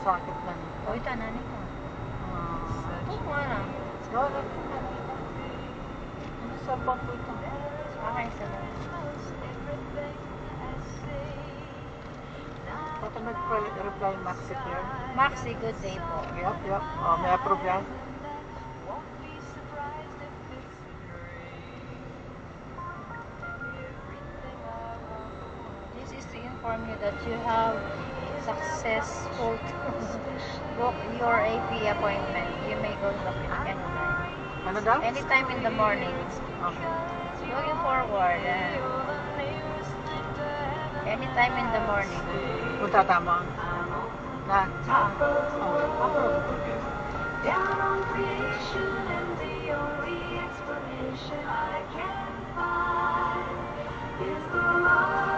sakit na nito. O, ito na nito. Ito mo na. Ano sa bang ko ito? Okay, sa lang. Baka nag-reply Maxi Claire. Maxi, good day po. Yup. Oh, may approve yan. This is to inform you that you have successful book your AP appointment. You may go to the clinic anytime. Ano daw? Anytime in the morning. Okay. Looking forward. Anytime in the morning. Punta tama. Na? Approve. Down on creation, and the only explanation I can find is the love.